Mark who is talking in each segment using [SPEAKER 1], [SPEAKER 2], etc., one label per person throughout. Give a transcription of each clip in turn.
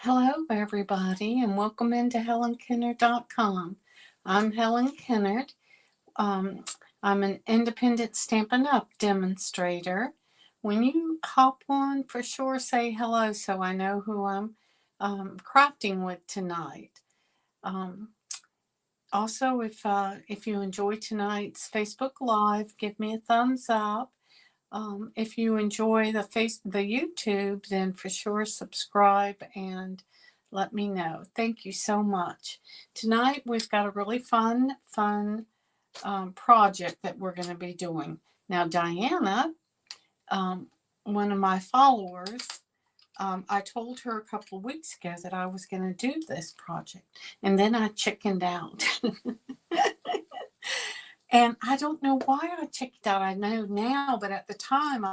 [SPEAKER 1] Hello, everybody, and welcome into HelenKennard.com. I'm Helen Kennard. Um, I'm an independent Stampin' Up! Demonstrator. When you hop on, for sure say hello so I know who I'm crafting with tonight. Also, if you enjoy tonight's Facebook Live, give me a thumbs up. If you enjoy the YouTube, then for sure subscribe and let me know. Thank you so much. Tonight we've got a really fun project that we're going to be doing. Now Diana, one of my followers, I told her a couple of weeks ago that I was going to do this project, and then I chickened out. And I don't know why I checked out. I know now, but at the time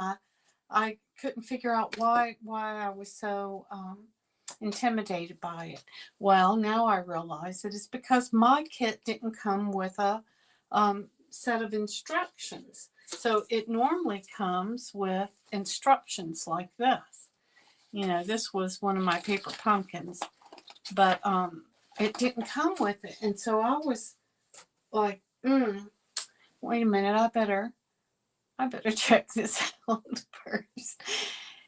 [SPEAKER 1] I couldn't figure out why I was so intimidated by it. Well, now I realize it is because my kit didn't come with a set of instructions. So it normally comes with instructions like this. You know, this was one of my paper pumpkins, but it didn't come with it. And so I was like, wait a minute, I better check this out first.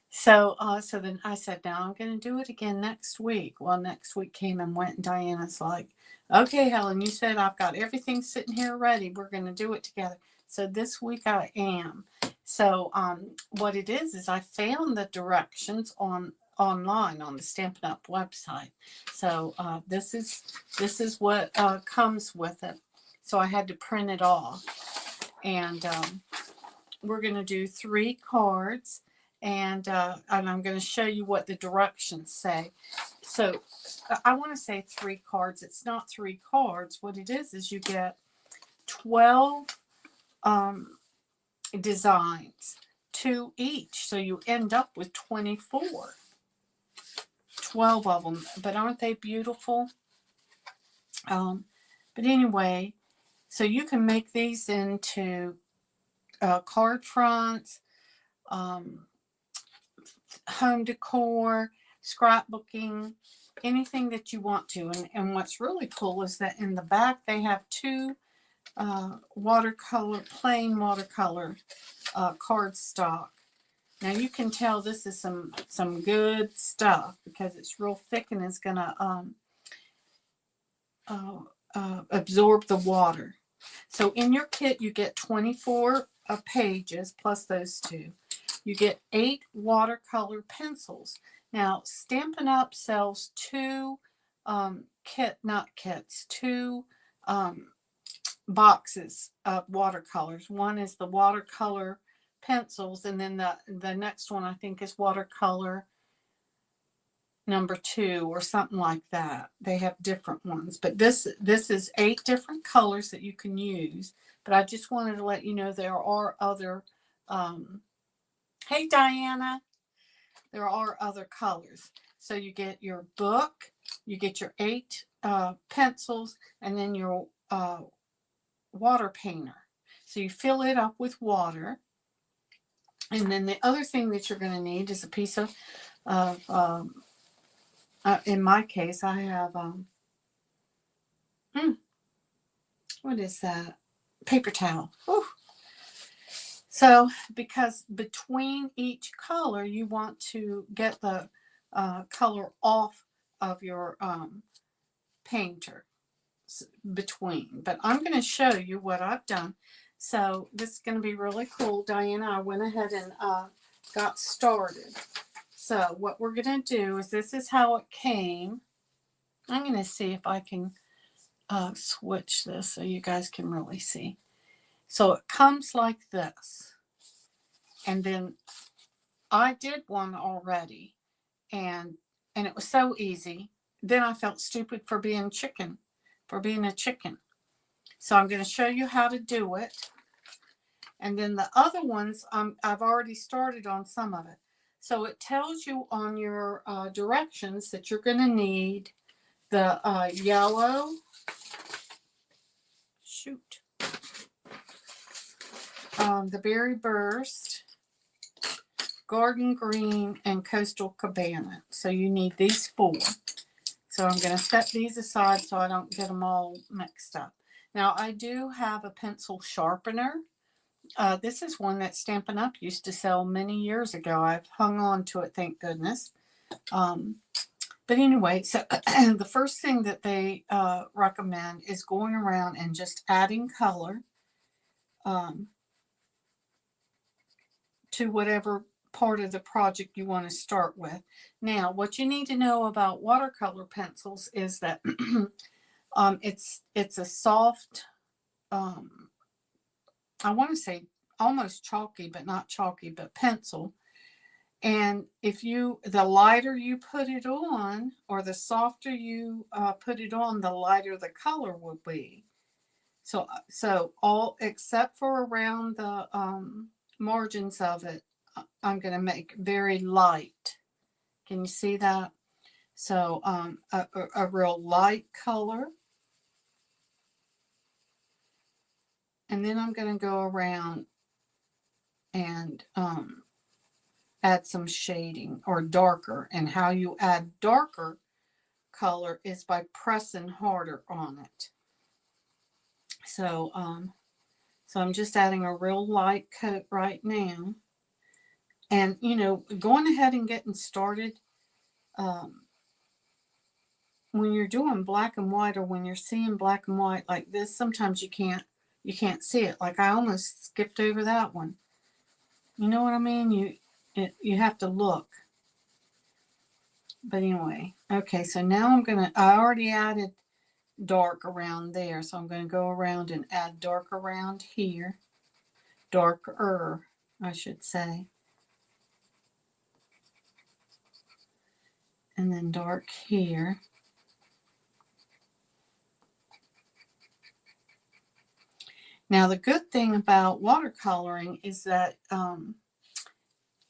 [SPEAKER 1] So then I said, now I'm going to do it again next week. Well, next week came and went, and Diana's like, okay, Helen, you said I've got everything sitting here ready. We're going to do it together. So this week I am. So what it is I found the directions online on the Stampin' Up! Website. So this is what comes with it. So I had to print it off. And we're going to do 3 cards, and I'm going to show you what the directions say. So I want to say 3 cards. It's not 3 cards. What it is you get 12 designs, 2 each. So you end up with 24. 12 of them. But aren't they beautiful? But anyway, so you can make these into card fronts, home decor, scrapbooking, anything that you want to. And what's really cool is that in the back they have 2 plain watercolor cardstock. Now you can tell this is some good stuff because it's real thick and it's going to absorb the water. So in your kit you get 24 pages plus those 2. You get 8 watercolor pencils. Now Stampin' Up! Sells 2 2 boxes of watercolors. One is the watercolor pencils, and then the next one I think is watercolor number 2 or something like that. They have different ones, but this is 8 different colors that you can use. But I just wanted to let you know there are other hey Diana, there are other colors. So you get your book, you get your 8 pencils, and then your water painter. So you fill it up with water, and then the other thing that you're going to need is a piece of in my case, I have, what is that? Paper towel. Whew. So, because between each color, you want to get the color off of your painter between. But I'm going to show you what I've done. So, this is going to be really cool. Diana, I went ahead and got started. So what we're going to do is this is how it came. I'm going to see if I can switch this so you guys can really see. So it comes like this. And then I did one already. And it was so easy. Then I felt stupid for being a chicken. So I'm going to show you how to do it. And then the other ones, I've already started on some of it. So it tells you on your directions that you're going to need the yellow, the berry burst, Garden Green, and Coastal Cabana. So you need these 4. So I'm going to set these aside so I don't get them all mixed up. Now I do have a pencil sharpener. This is one that Stampin' Up! Used to sell many years ago. I've hung on to it, thank goodness. But anyway, so the first thing that they recommend is going around and just adding color to whatever part of the project you want to start with. Now, what you need to know about watercolor pencils is that it's a soft, I want to say almost chalky, but not chalky, but pencil. And if the lighter you put it on, or the softer you put it on, the lighter the color will be. So all except for around the margins of it, I'm going to make very light. Can you see that? So a real light color. And then I'm going to go around and add some shading, or darker. And how you add darker color is by pressing harder on it. So so I'm just adding a real light coat right now. And going ahead and getting started, when you're doing black and white, or when you're seeing black and white like this, sometimes you can't see it. Like I almost skipped over that one. You know what I mean? You have to look. But anyway, okay, so now I already added dark around there, so I'm going to go around and add dark around here. Darker, I should say. And then dark here. Now the good thing about watercoloring is that,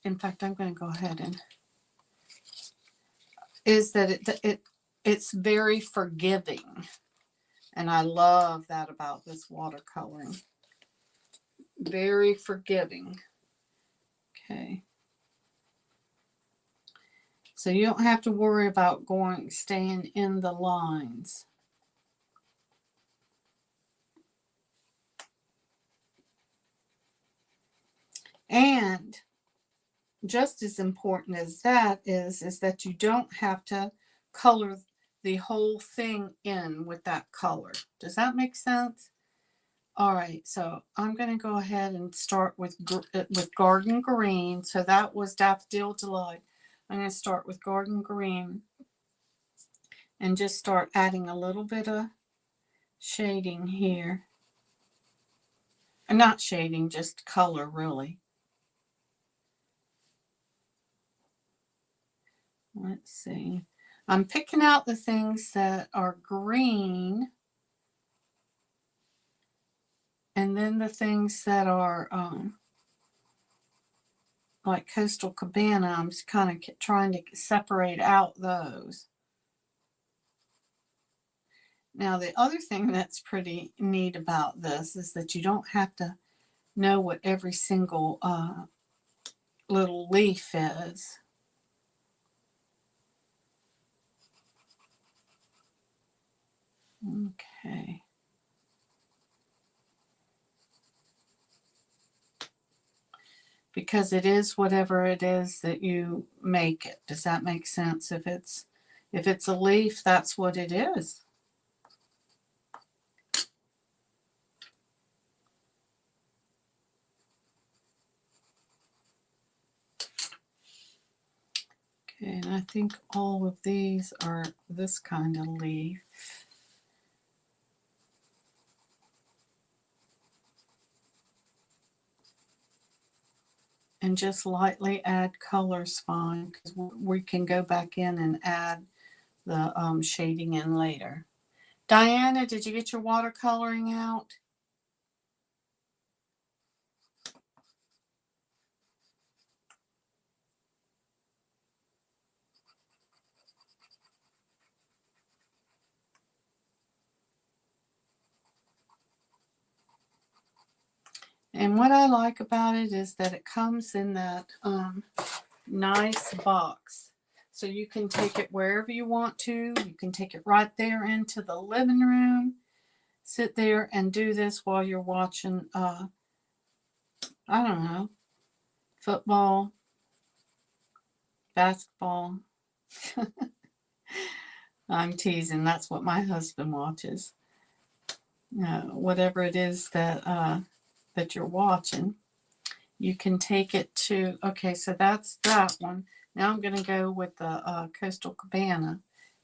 [SPEAKER 1] in fact, I'm going to go ahead and, is that it's very forgiving. And I love that about this watercoloring. Very forgiving. Okay. So you don't have to worry about staying in the lines. And just as important as that is that you don't have to color the whole thing in with that color. Does that make sense? All right, so I'm going to go ahead and start with Garden Green. So that was Daffodil Delight. I'm going to start with Garden Green and just start adding a little bit of shading here. Not shading, just color, really. Let's see. I'm picking out the things that are green, and then the things that are like Coastal Cabana, I'm just kind of trying to separate out those. Now, the other thing that's pretty neat about this is that you don't have to know what every single little leaf is. Okay. Because it is whatever it is that you make it. Does that make sense? If it's a leaf, that's what it is. Okay, and I think all of these are this kind of leaf. And just lightly add colors fine, because we can go back in and add the shading in later. Diana, did you get your watercoloring out? And what I like about it is that it comes in that nice box. So you can take it wherever you want to. You can take it right there into the living room. Sit there and do this while you're watching, I don't know, football, basketball. I'm teasing. That's what my husband watches. Whatever it is that you're watching, you can take it to. Okay, so that's that one. Now I'm going to go with the Coastal Cabana,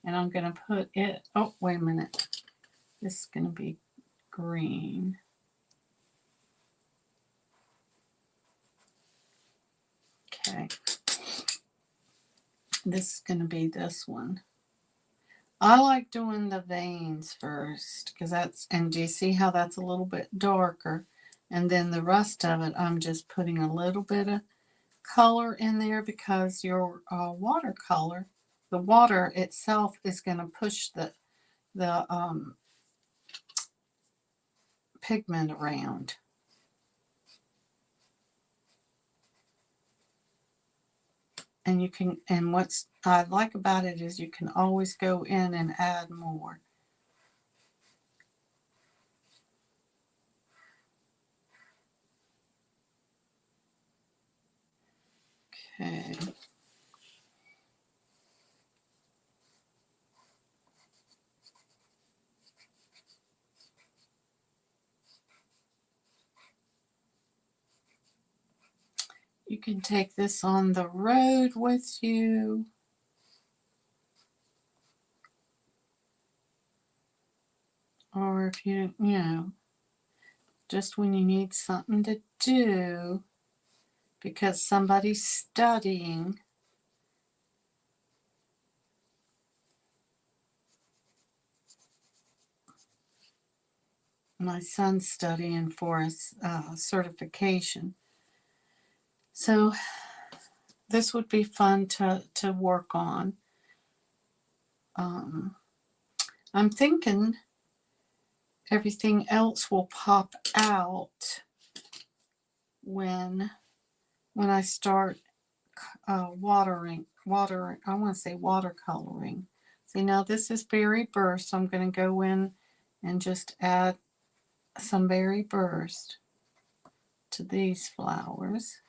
[SPEAKER 1] and I'm going to put it. Oh, wait a minute. This is going to be green. Okay. This is going to be this one. I like doing the veins first because that's, and do you see how that's a little bit darker? And then the rest of it, I'm just putting a little bit of color in there because your watercolor, the water itself is going to push the pigment around. And you can, and what's I like about it is you can always go in and add more. Okay. You can take this on the road with you. Or if you know, just when you need something to do because somebody's studying. My son's studying for his certification. So this would be fun to work on. I'm thinking everything else will pop out when I start I want to say watercoloring. See, now this is berry burst, so I'm going to go in and just add some berry burst to these flowers.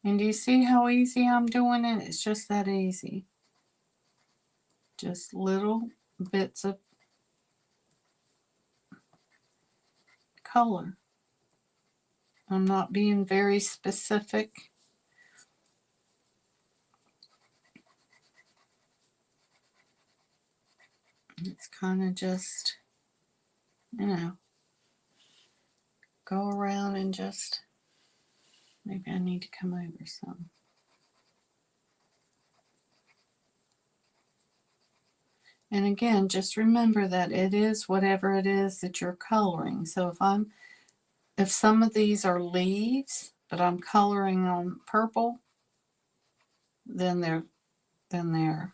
[SPEAKER 1] And do you see how easy I'm doing it? It's just that easy. Just little bits of color. I'm not being very specific. It's kind of just, you know, go around and just, maybe I need to come over some. And again, just remember that it is whatever it is that you're coloring. So if some of these are leaves, but I'm coloring on purple, then they're the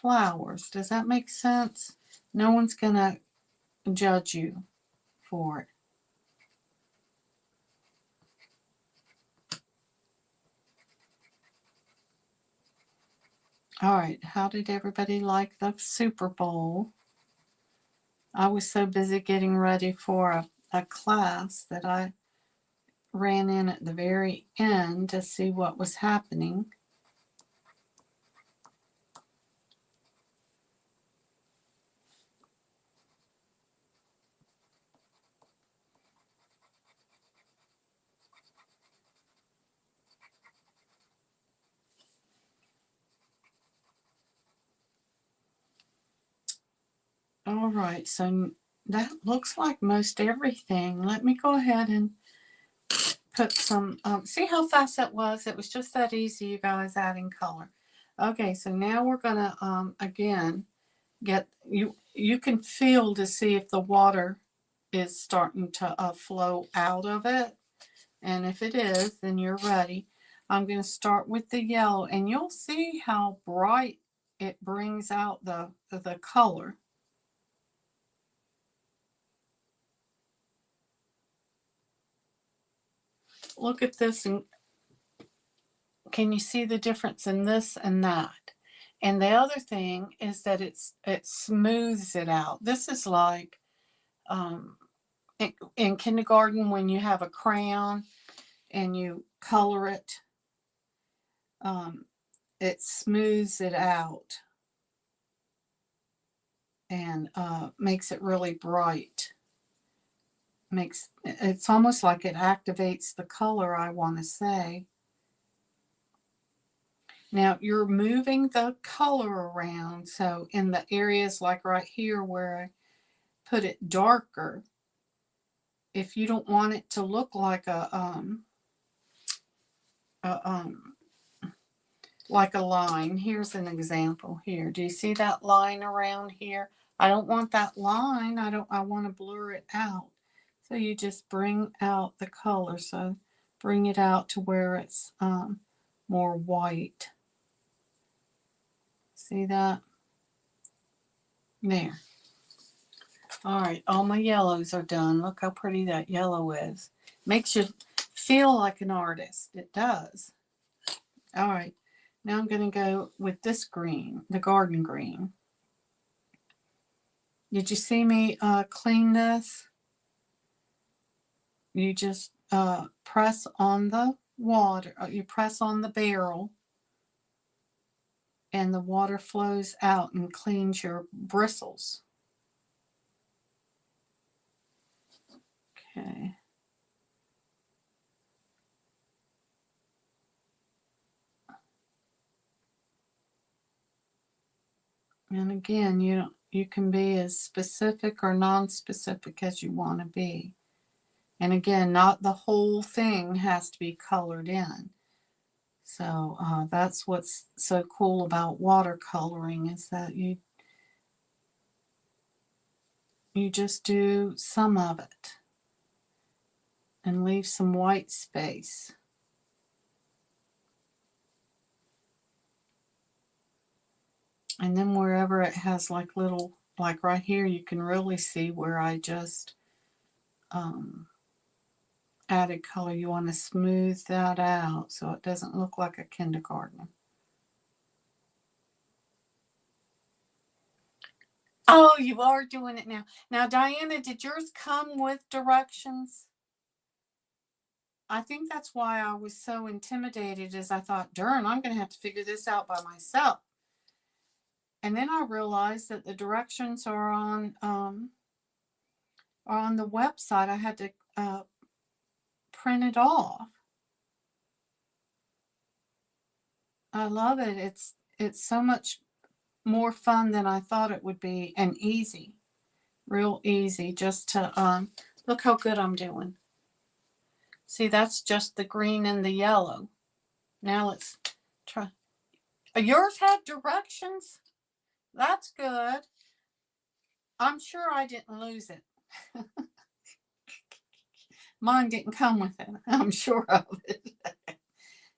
[SPEAKER 1] flowers. Does that make sense? No one's gonna judge you for it. All right, how did everybody like the Super Bowl? I was so busy getting ready for a class that I ran in at the very end to see what was happening. All right, so that looks like most everything. Let me go ahead and put some, see how fast that was? It was just that easy, you guys, adding color. Okay, so now we're gonna, again, you can feel to see if the water is starting to flow out of it. And if it is, then you're ready. I'm going to start with the yellow, and you'll see how bright it brings out the color. Look at this, and Can you see the difference in this and that? And the other thing is that it smooths it out. This is like in kindergarten when you have a crayon and you color it, it smooths it out and makes it really bright. It's almost like it activates the color, I want to say. Now you're moving the color around, so in the areas like right here where I put it darker, if you don't want it to look like like a line, here's an example here. Do you see that line around here? I don't want that line. I want to blur it out. So you just bring out the color. So bring it out to where it's more white. See that? There. All right, all my yellows are done. Look how pretty that yellow is. Makes you feel like an artist. It does. All right, now I'm going to go with this green, the garden green. Did you see me clean this? You just press on the water, you press on the barrel, and the water flows out and cleans your bristles. Okay. And again, you can be as specific or non-specific as you want to be. And again, not the whole thing has to be colored in. So that's what's so cool about watercoloring, is that you just do some of it and leave some white space. And then wherever it has like little, like right here, you can really see where I just added color. You want to smooth that out so it doesn't look like a kindergartner. Oh, you are doing it now. Now, Diana, did yours come with directions? I think that's why I was so intimidated, is I thought, darn, I'm going to have to figure this out by myself. And then I realized that the directions are on the website. I had to print it off. I love it. It's so much more fun than I thought it would be, and easy, real easy, just to look how good I'm doing. See, that's just the green and the yellow. Now let's try. Yours had directions? That's good. I'm sure I didn't lose it. Mine didn't come with it. I'm sure of it.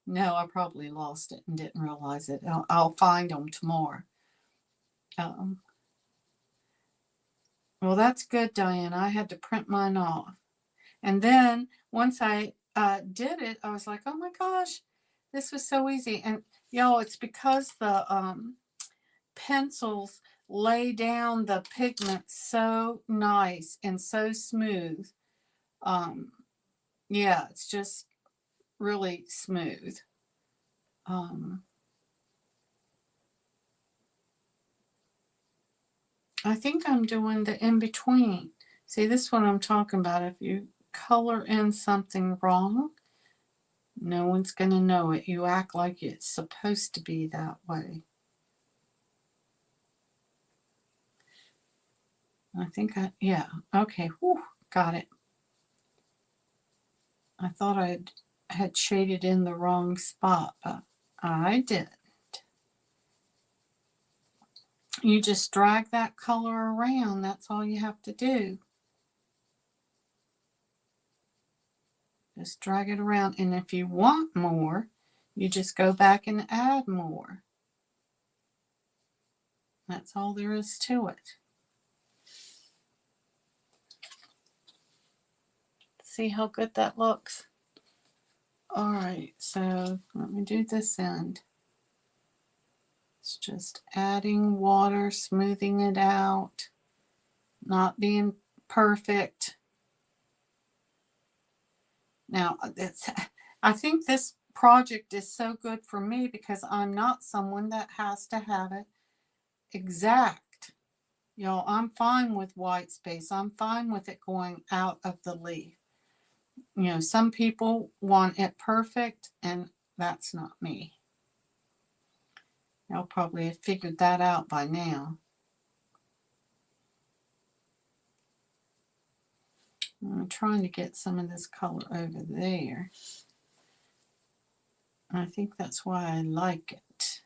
[SPEAKER 1] No, I probably lost it and didn't realize it. I'll find them tomorrow. Well, that's good, Diane. I had to print mine off. And then once I did it, I was like, oh my gosh, this was so easy. And y'all, it's because the pencils lay down the pigment so nice and so smooth. Yeah, it's just really smooth. I think I'm doing the in-between. See, this is what I'm talking about. If you color in something wrong, no one's going to know it. You act like it's supposed to be that way. I think yeah, okay, whew, got it. I thought I had shaded in the wrong spot, but I didn't. You just drag that color around. That's all you have to do. Just drag it around. And if you want more, you just go back and add more. That's all there is to it. See how good that looks? All right, so let me do this end. It's just adding water, smoothing it out, not being perfect. Now, I think this project is so good for me because I'm not someone that has to have it exact. You know, I'm fine with white space. I'm fine with it going out of the leaf. You know, some people want it perfect, and that's not me. Y'all probably have figured that out by now. I'm trying to get some of this color over there. I think that's why I like it.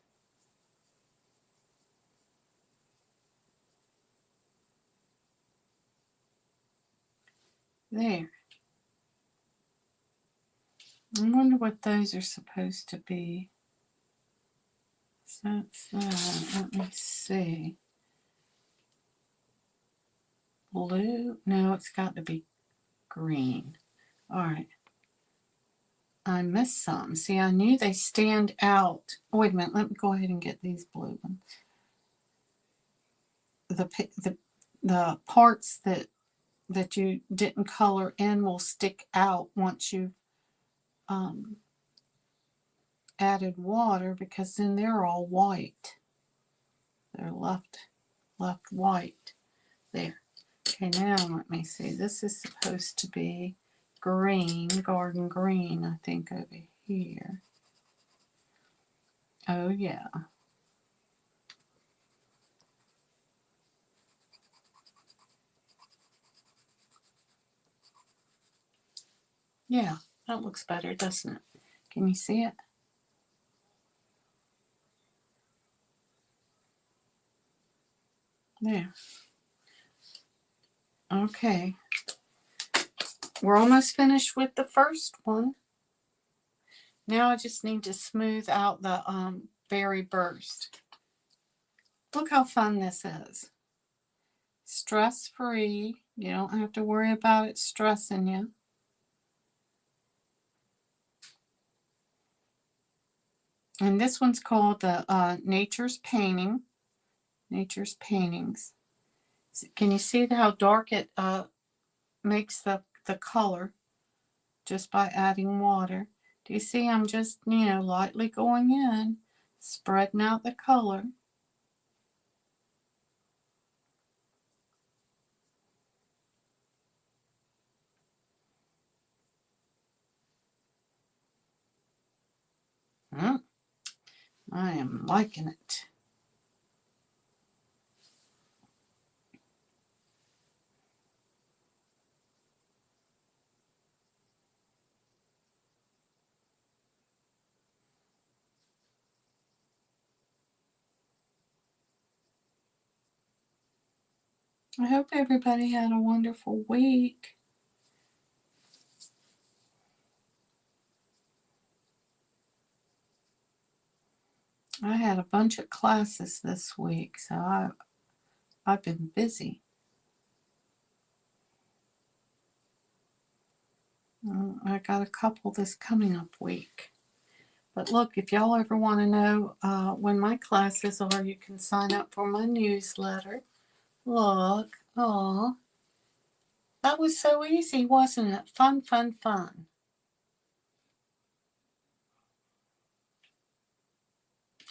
[SPEAKER 1] There. I wonder what those are supposed to be. So that's that. Let me see. Blue? No, it's got to be green. All right. I missed some. See, I knew they stand out. Oh, wait a minute. Let me go ahead and get these blue ones. The parts that you didn't color in will stick out once you've added water, because then they're all white. They're left white. There. Okay, now let me see. This is supposed to be green, garden green, I think, over here. Oh, yeah. Yeah, that looks better, doesn't it? Can you see it? There. Okay. We're almost finished with the first one. Now I just need to smooth out the berry burst. Look how fun this is. Stress-free. You don't have to worry about it stressing you. And this one's called the Nature's Painting. Nature's Paintings. Can you see how dark it makes the color just by adding water? Do you see I'm just, you know, lightly going in, spreading out the color. I am liking it. I hope everybody had a wonderful week. I had a bunch of classes this week, so I've been busy. I got a couple this coming up week. But look, if y'all ever want to know when my classes are, you can sign up for my newsletter. Look, oh, that was so easy, wasn't it? Fun, fun, fun.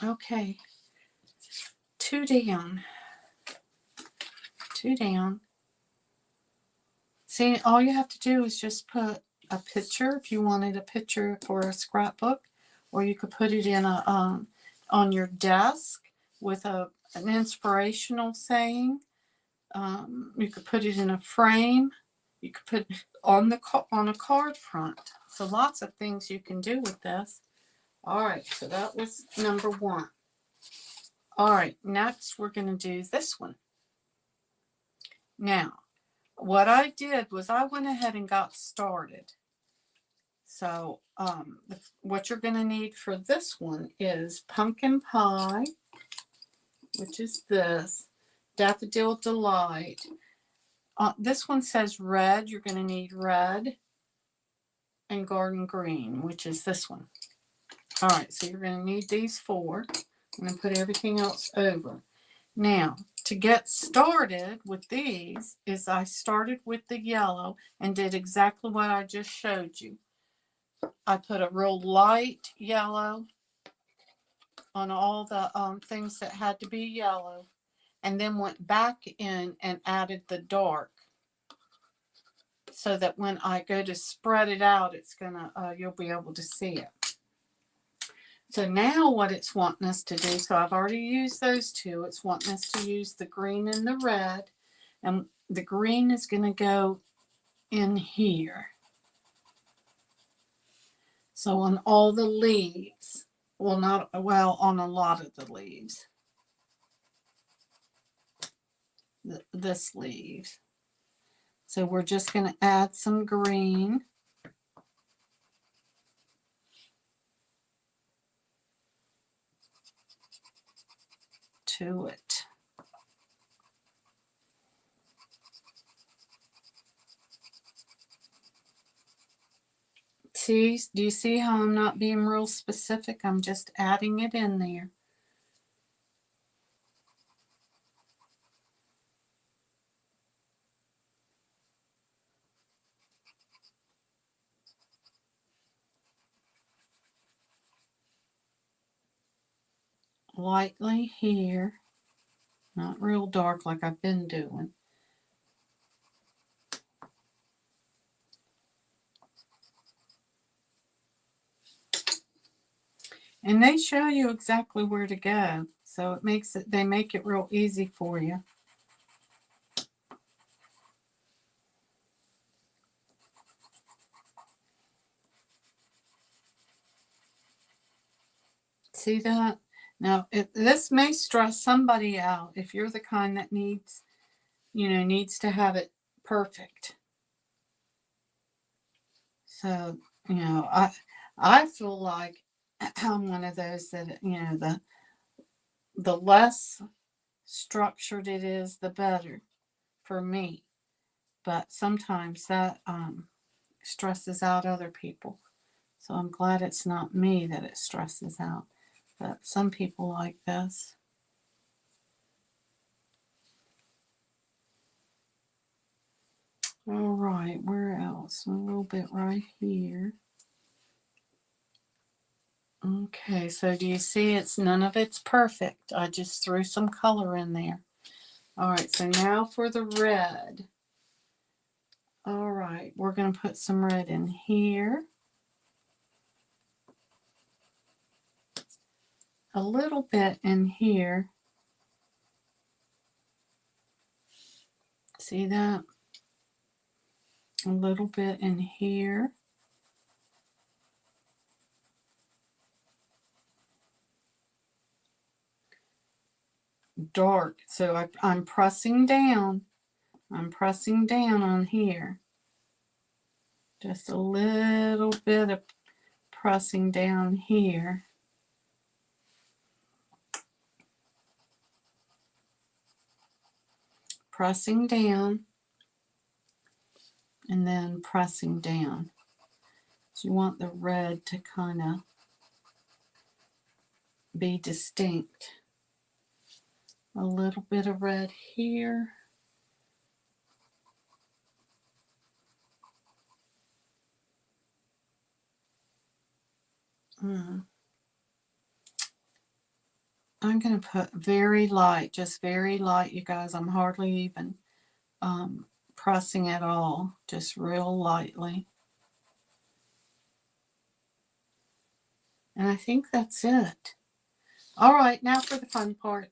[SPEAKER 1] Okay, two down. Two down. See, all you have to do is just put a picture, if you wanted a picture for a scrapbook, or you could put it in a on your desk with an inspirational saying. You could put it in a frame. You could put it on a card front. So lots of things you can do with this. All right, so that was number one. All right, next we're going to do this one. Now, what I did was I went ahead and got started. So what you're going to need for this one is pumpkin pie, which is this, daffodil delight. This one says red. You're going to need red. and garden green, which is this one. All right, so you're going to need these 4. I'm going to put everything else over. Now, to get started with these is I started with the yellow and did exactly what I just showed you. I put a real light yellow on all the things that had to be yellow, and then went back in and added the dark, so that when I go to spread it out, it's gonna you'll be able to see it. So now what it's wanting us to do, so I've already used those 2. It's wanting us to use the green and the red, and the green is going to go in here. So on all the leaves, well, not, well, on a lot of the leaves, this leaf. So we're just going to add some green. To it. See, do you see how I'm not being real specific? I'm just adding it in there. Lightly here, not real dark like I've been doing. And they show you exactly where to go, so it makes it, they make it real easy for you. See that? Now, this may stress somebody out if you're the kind that needs, needs to have it perfect. So, I feel like I'm one of those that, the less structured it is, the better for me. But sometimes that stresses out other people. So I'm glad it's not me that it stresses out. But some people like this. All right, where else? A little bit right here. Okay, so do you see none of it's perfect. I just threw some color in there. All right, so now for the red. All right, we're going to put some red in here. A little bit in here. See that? A little bit in here. Dark. So I'm pressing down. I'm pressing down on here. Just a little bit of pressing down here. Pressing down. And then pressing down. So you want the red to kind of be distinct. A little bit of red here. I'm going to put very light, just very light, you guys. I'm hardly even pressing at all, just real lightly. And I think that's it. All right, now for the fun part.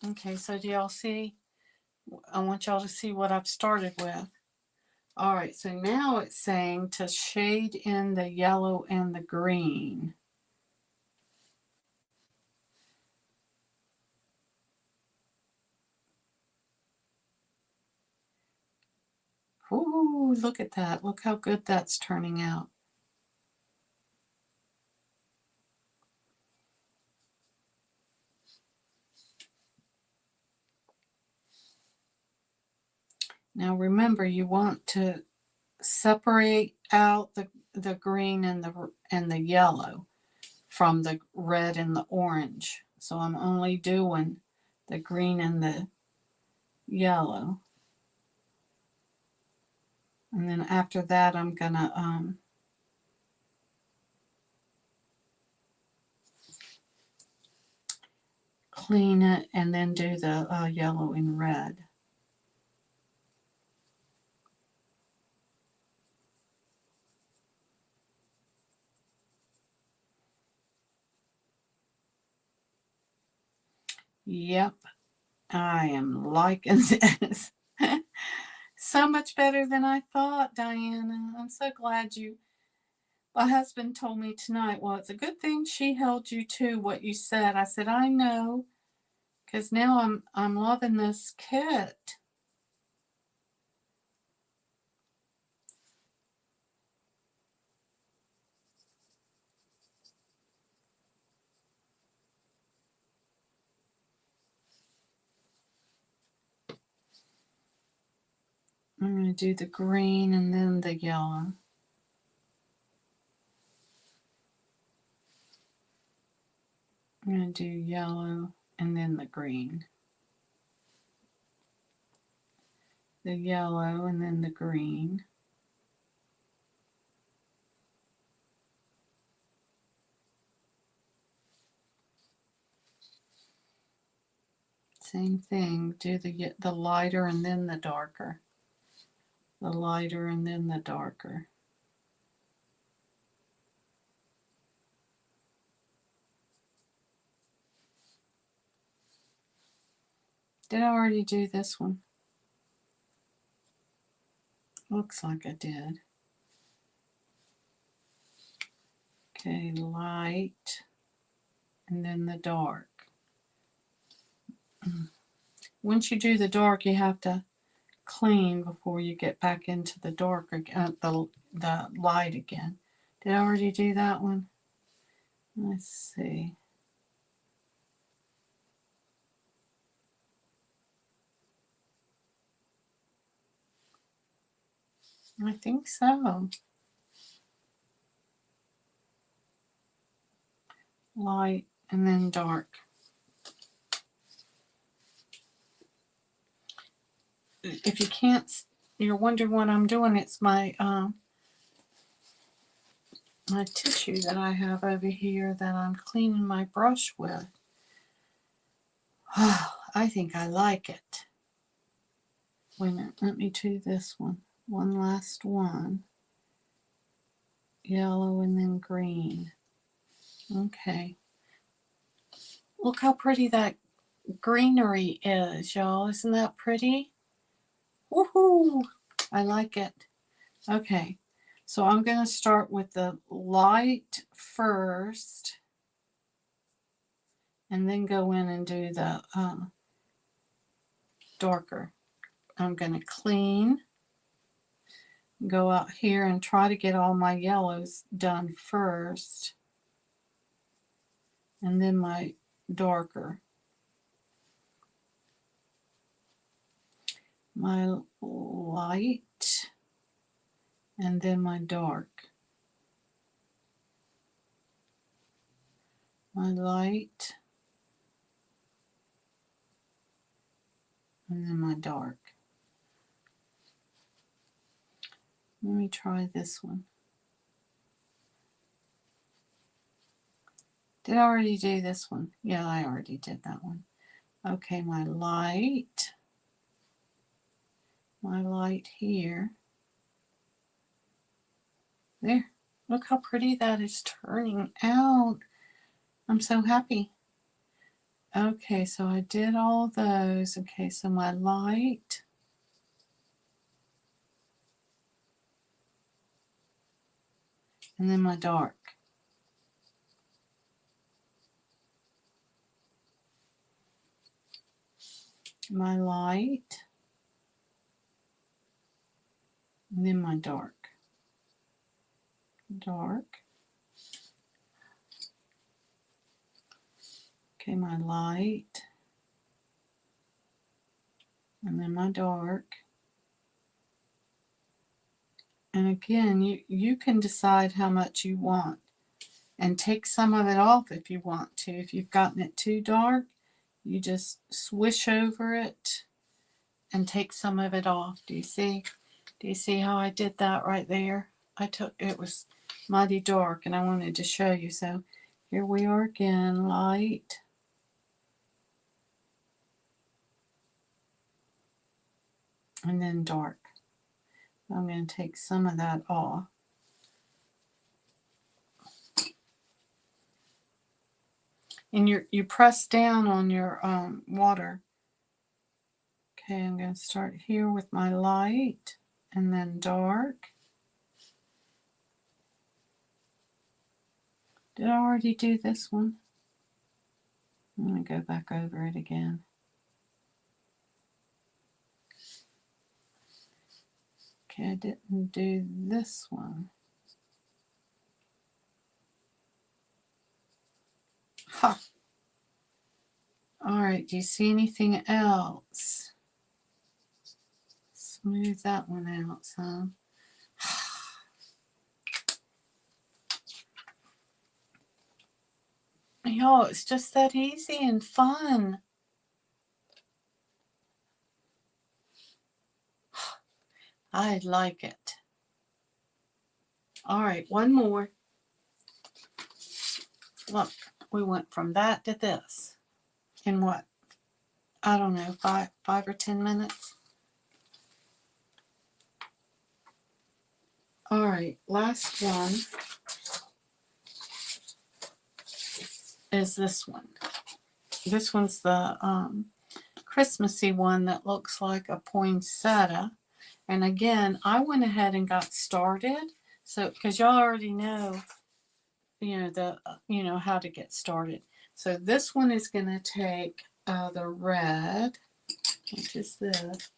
[SPEAKER 1] Okay, so do y'all see? I want y'all to see what I've started with. All right, so now it's saying to shade in the yellow and the green. Ooh, look at that. Look how good that's turning out. Now remember, you want to separate out the green and the yellow from the red and the orange. So I'm only doing the green and the yellow. And then after that, I'm gonna clean it and then do the yellow and red. Yep, I am liking this. So much better than I thought, Diana. I'm so glad you. My husband told me tonight, well, it's a good thing she held you to what you said. I said, I know, because now I'm loving this kit. I'm going to do the green and then the yellow. I'm going to do yellow and then the green. The yellow and then the green. Same thing, do the lighter and then the darker. The lighter and then the darker. Did I already do this one? Looks like I did. Okay, light and then the dark. Once you do the dark, you have to clean before you get back into the dark again, the light again. Did I already do that one? Let's see. I think so. Light and then dark. If you can't, you're wondering what I'm doing, it's my my tissue that I have over here that I'm cleaning my brush with. I think I like it. Wait a minute, let me do this one. One last one. Yellow and then green. Okay. Look how pretty that greenery is, y'all. Isn't that pretty? Woohoo! I like it. Okay. So I'm going to start with the light first and then go in and do the darker. I'm going to clean, go out here and try to get all my yellows done first, and then my darker. My light, and then my dark. My light, and then my dark. Let me try this one. Did I already do this one? Yeah, I already did that one. Okay, my light here. There. Look how pretty that is turning out. I'm so happy. Okay, so I did all those. Okay, so my light. And then my dark. My light. And then my dark. Dark. Okay, my light. And then my dark. And again, you can decide how much you want and take some of it off if you want to. If you've gotten it too dark, you just swish over it and take some of it off. Do you see? Do you see how I did that right there? It was mighty dark and I wanted to show you. So here we are again, light. And then dark. I'm going to take some of that off. And you press down on your water. Okay, I'm going to start here with my light and then dark. Did I already do this one? I'm going to go back over it again. Okay, I didn't do this one. Ha! All right, do you see anything else? Smooth that one out some. Yo, it's just that easy and fun. I like it. All right, one more. Look, we went from that to this in what? I don't know, five or 10 minutes. All right, last one is this one. This one's the Christmassy one that looks like a poinsettia. And again, I went ahead and got started. So, because y'all already know, how to get started. So this one is going to take the red, which is this,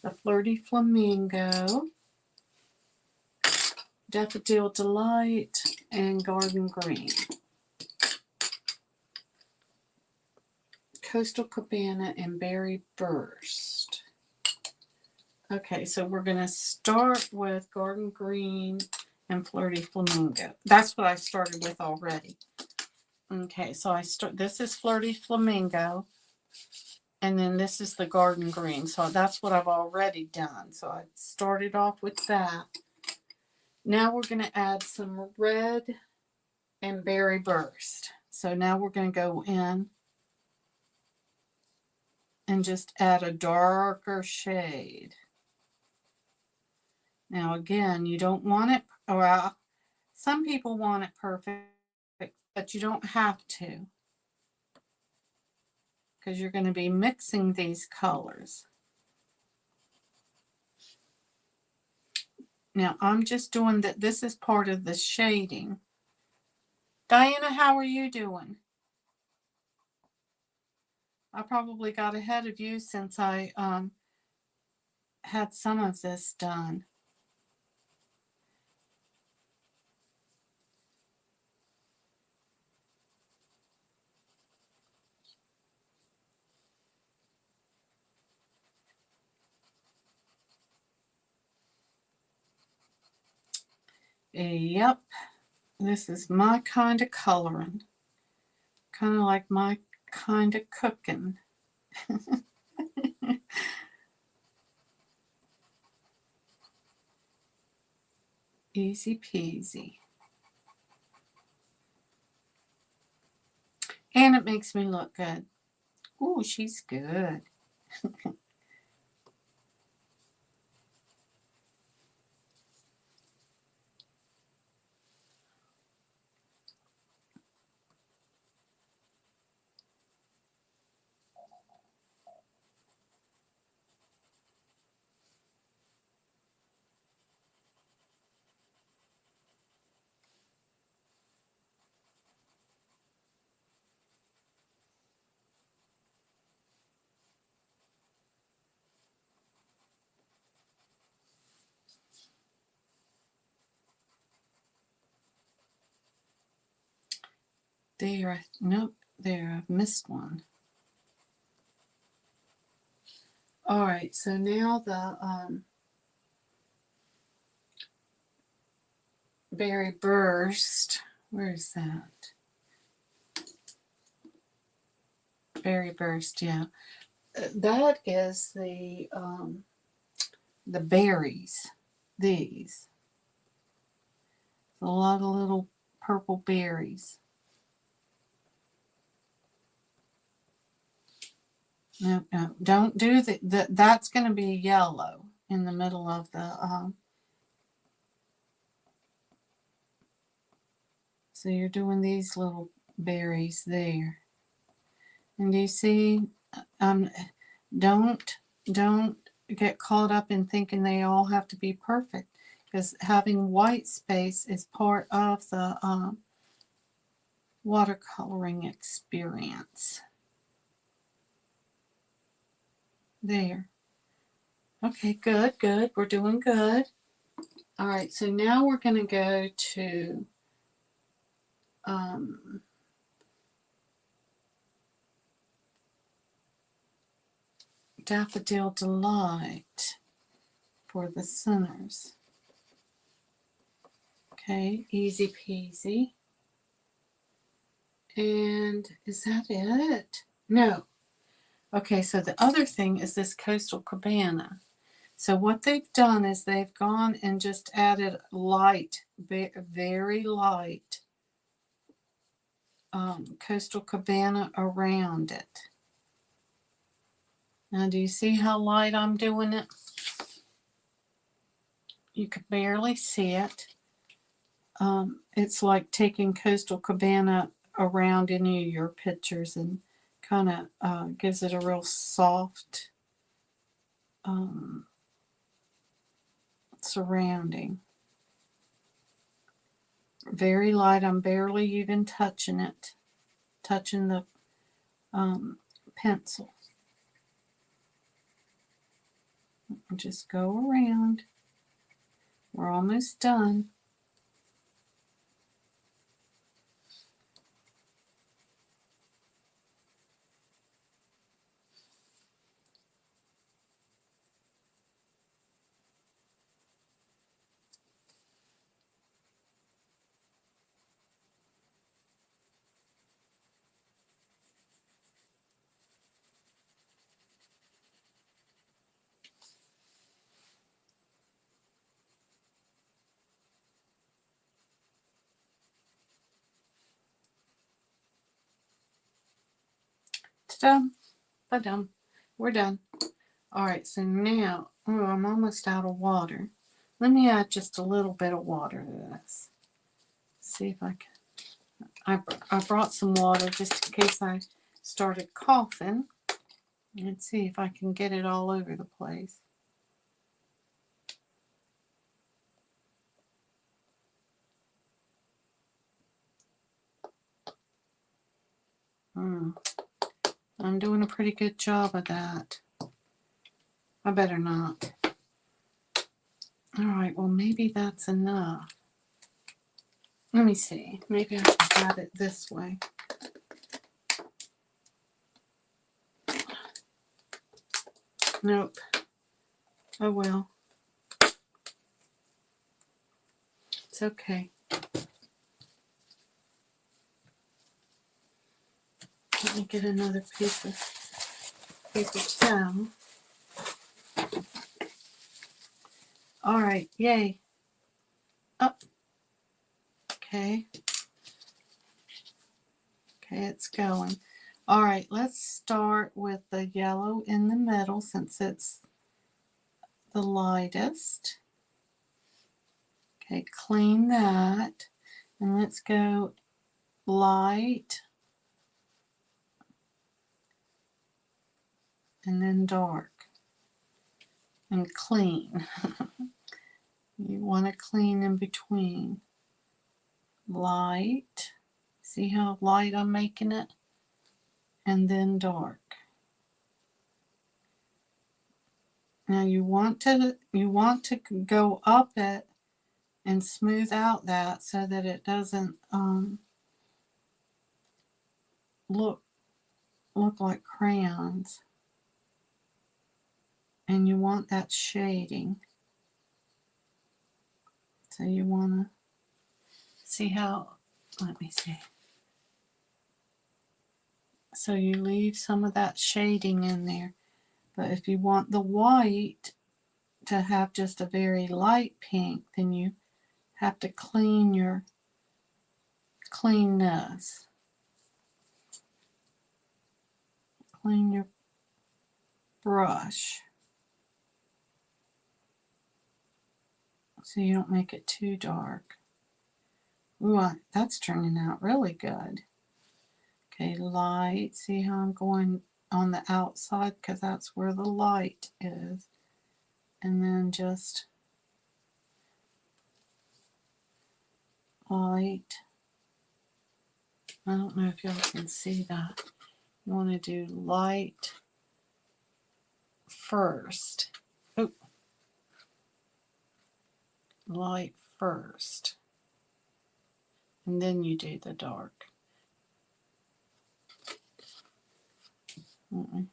[SPEAKER 1] the Flirty Flamingo, Daffodil Delight, and Garden Green. Coastal Cabana and Berry Burst. Okay, so we're going to start with Garden Green and Flirty Flamingo. That's what I started with already. Okay, so this is Flirty Flamingo, and then this is the Garden Green. So that's what I've already done. So I started off with that. Now we're going to add some red and Berry Burst. So now we're going to go in and just add a darker shade. Now again, you don't want it, well, some people want it perfect, but you don't have to, because you're going to be mixing these colors. Now I'm just doing that. This is part of the shading. Diana, how are you doing? I probably got ahead of you since I had some of this done. Yep, this is my kind of coloring. Kind of like my kind of cooking. Easy peasy. And it makes me look good. Ooh, she's good. There, nope, there, I've missed one. All right, so now Berry Burst. Where is that? Berry Burst, yeah. That is the berries. These. A lot of little purple berries. No, no, don't do that's going to be yellow in the middle of the, so you're doing these little berries there. And do you see, don't get caught up in thinking they all have to be perfect, because having white space is part of the watercoloring experience. There. Okay, good, good. We're doing good. All right, so now we're going to go to Daffodil Delight for the centers. Okay, easy peasy. And is that it? No. Okay, so the other thing is this Coastal Cabana. So what they've done is they've gone and just added light, very light Coastal Cabana around it. Now, do you see how light I'm doing it? You can barely see it. It's like taking Coastal Cabana around any of your pictures and kind of gives it a real soft surrounding. Very light. I'm barely even touching it, touching the pencil. Just go around. We're almost done. Ta-da! Ba-dum. We're done. All right, so now, oh, I'm almost out of water. Let me add just a little bit of water to this. See if I can. I brought some water just in case I started coughing. Let's see if I can get it all over the place. I'm doing a pretty good job of that. I better not. All right, well, maybe that's enough. Let me see. Maybe I can add it this way. Nope. Oh, well. It's okay. Let me get another piece of paper towel. All right, yay. Up. Okay. Okay, it's going. All right, let's start with the yellow in the middle since it's the lightest. Okay, clean that. And let's go light and then dark and clean. You want to clean in between. Light. See how light I'm making it? And then dark. Now you want to go up it and smooth out that so that it doesn't look like crayons. And you want that shading. So you want to See how, let me see. So you leave some of that shading in there. But if you want the white to have just a very light pink, then you have to clean this. Clean your brush so you don't make it too dark. Ooh, that's turning out really good. Okay, light. See how I'm going on the outside because that's where the light is. And then just light. I don't know if y'all can see that. You want to do light first. Oh, light first. And then you do the dark. Okay.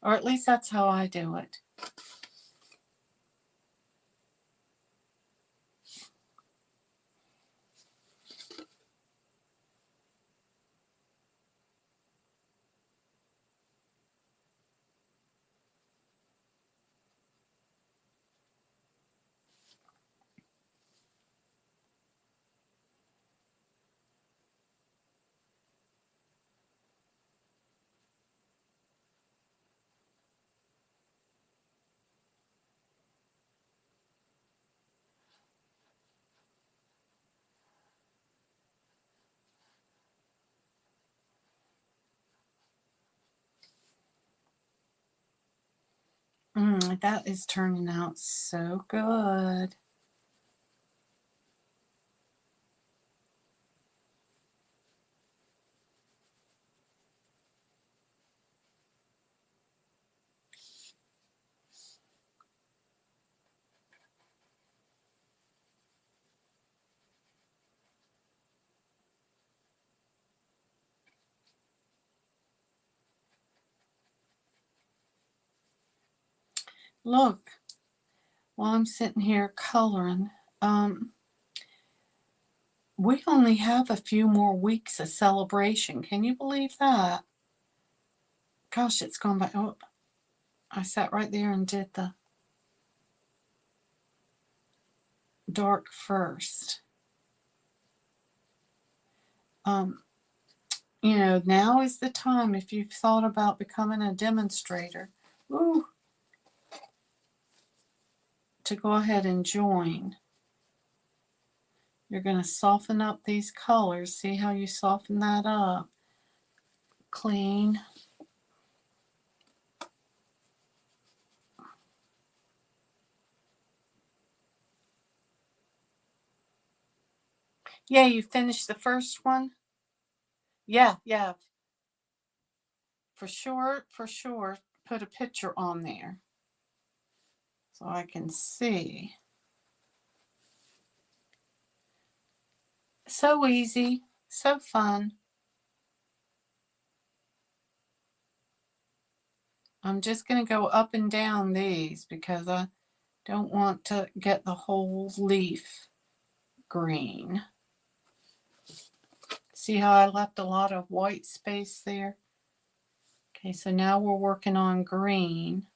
[SPEAKER 1] Or at least that's how I do it. That is turning out so good. Look, while I'm sitting here coloring, we only have a few more weeks of celebration. Can you believe that? Gosh, it's gone by. Oh, I sat right there and did the dark first. You know, now is the time if you've thought about becoming a demonstrator, ooh, to go ahead and join. You're going to soften up these colors. See how you soften that up? Clean. Yeah, you finished the first one? Yeah, yeah. For sure, for sure. Put a picture on there so I can see. So easy, so fun. I'm just going to go up and down these because I don't want to get the whole leaf green. See how I left a lot of white space there? Okay, so now we're working on green.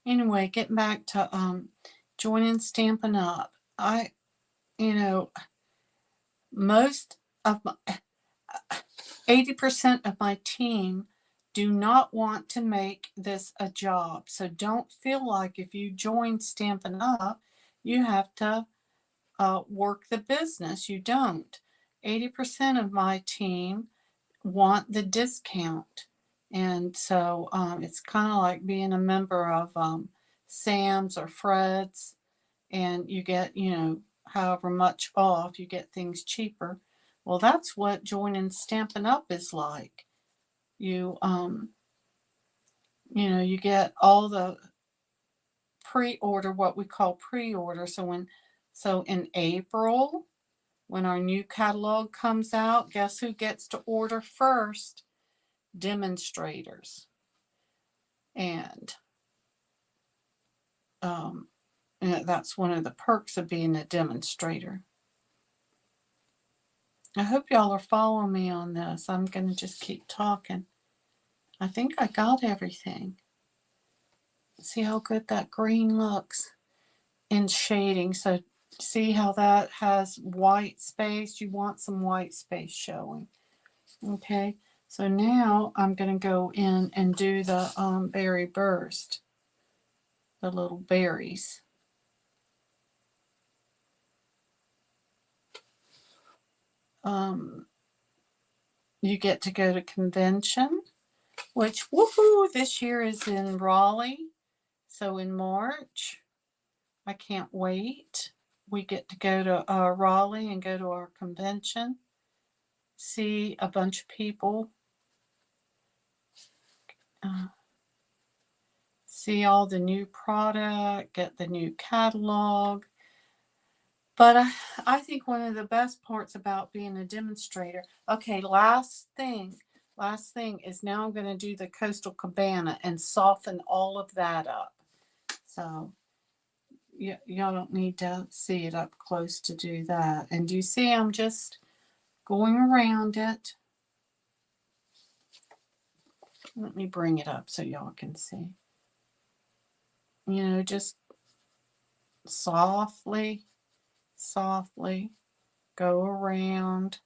[SPEAKER 1] Anyway, getting back to joining Stampin' Up. You know, most of my 80% of my team do not want to make this a job. So don't feel like if you join Stampin' Up, you have to work the business. You don't. 80% of my team want the discount. And so it's kind of like being a member of Sam's or Fred's, and you get, you know, however much off, you get things cheaper. Well, that's what joining Stampin' Up! Is like. You, you know, you get all the pre-order, what we call pre-order. So in April, when our new catalog comes out, guess who gets to order first? Demonstrators. And that's one of the perks of being a demonstrator. I hope y'all are following me on this. I'm going to just keep talking. I think I got everything. See how good that green looks in shading. So see how that has white space? You want some white space showing. Okay, so now I'm going to go in and do the berry burst, the little berries. You get to go to convention, which, woohoo, this year is in Raleigh. So in March, I can't wait. We get to go to Raleigh and go to our convention, see a bunch of people, see all the new product, get the new catalog. But I think one of the best parts about being a demonstrator, okay, last thing is now I'm going to do the Coastal Cabana and soften all of that up. So y'all don't need to see it up close to do that. And do you see I'm just going around it? Let me bring it up so y'all can see. You know, just softly go around.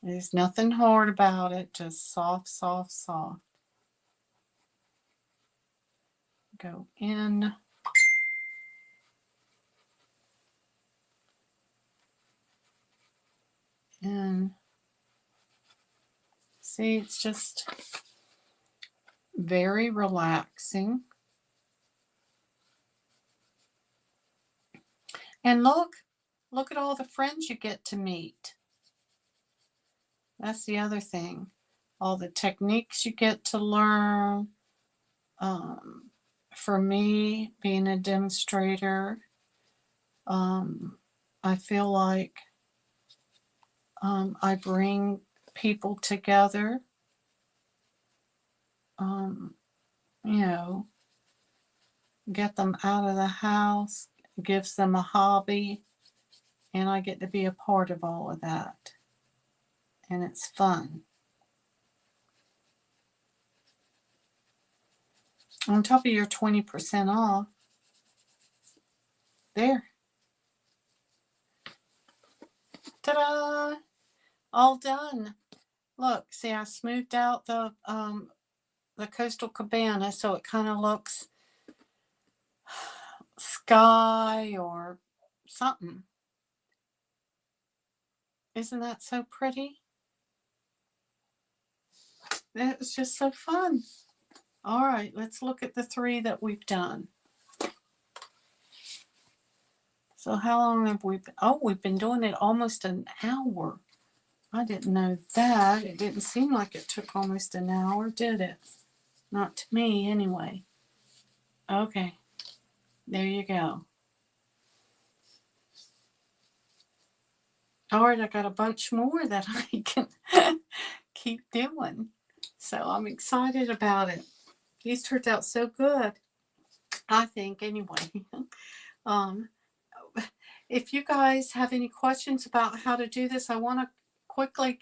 [SPEAKER 1] There's nothing hard about it, just soft. Go in. And see, it's just very relaxing. And look at all the friends you get to meet. That's the other thing. All the techniques you get to learn. For me, being a demonstrator, I feel like I bring people together. You know, get them out of the house, gives them a hobby, and I get to be a part of all of that. And it's fun. On top of your 20% off, there. Ta-da! All done. Look, see, I smoothed out the Coastal Cabana so it kind of looks sky or something. Isn't that so pretty? It was just so fun. All right, let's look at the 3 that we've done. So how long have we been? Oh, we've been doing it almost an hour. I didn't know that. It didn't seem like it took almost an hour, did it? Not to me, anyway. Okay, there you go. All right, I got a bunch more that I can keep doing. So I'm excited about it. These turned out so good, I think, anyway. If you guys have any questions about how to do this, I want to quickly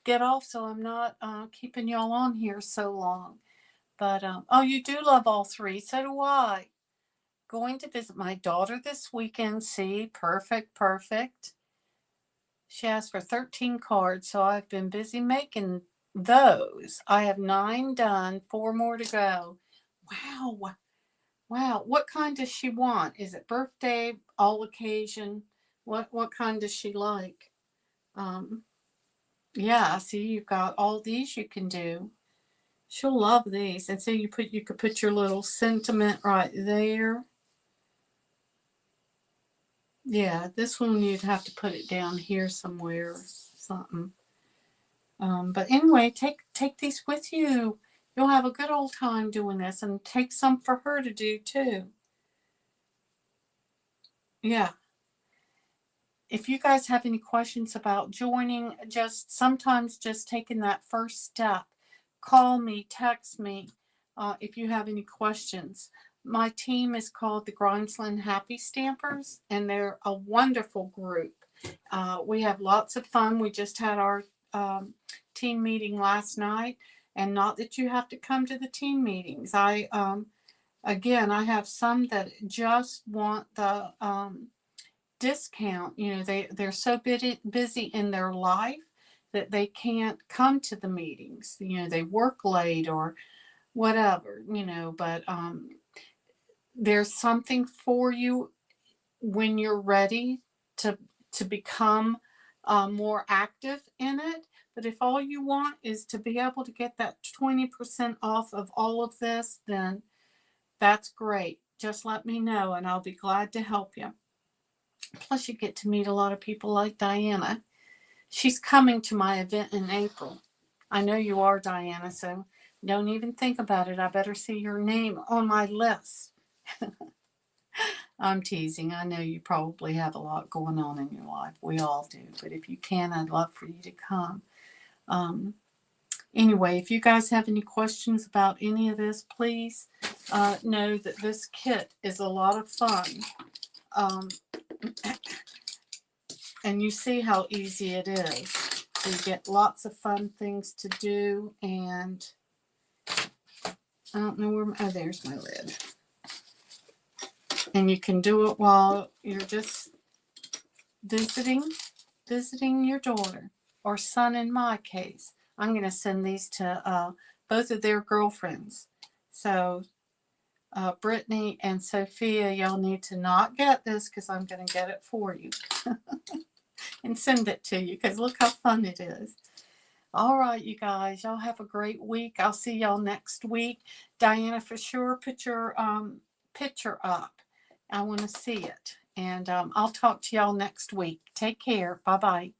[SPEAKER 1] get off so I'm not keeping y'all on here so long. But, oh, you do love all 3. So do I. Going to visit my daughter this weekend. See, perfect. She asked for 13 cards, so I've been busy making those. I have 9 done, 4 more to go. Wow. What kind does she want? Is it birthday, all occasion? What kind does she like? Yeah, see, you've got all these you can do. She'll love these. And so you could put your little sentiment right there. Yeah, this one you'd have to put it down here somewhere or something. But anyway, take these with you. You'll have a good old time doing this, and take some for her to do too. Yeah. If you guys have any questions about joining, sometimes just taking that first step, call me, text me if you have any questions. My team is called the Grindsland Happy Stampers, and they're a wonderful group. We have lots of fun. We just had our team meeting last night, and not that you have to come to the team meetings. Again, I have some that just want the discount. They're so busy in their life that they can't come to the meetings. They work late or whatever. But there's something for you when you're ready to become more active in it. But if all you want is to be able to get that 20% off of all of this, then that's great. Just let me know and I'll be glad to help you. Plus, you get to meet a lot of people like Diana. She's coming to my event in April. I know you are, Diana, so don't even think about it. I better see your name on my list. I'm teasing. I know you probably have a lot going on in your life. We all do. But if you can, I'd love for you to come. Anyway, if you guys have any questions about any of this, please know that this kit is a lot of fun. And you see how easy it is. You get lots of fun things to do, and I don't know where oh, there's my lid. And you can do it while you're just visiting your daughter or son in my case. I'm going to send these to both of their girlfriends. So Brittany and Sophia, y'all need to not get this because I'm going to get it for you. And send it to you because look how fun it is. All right, you guys, y'all have a great week. I'll see y'all next week. Diana, for sure, put your picture up. I want to see it. And I'll talk to y'all next week. Take care. Bye-bye.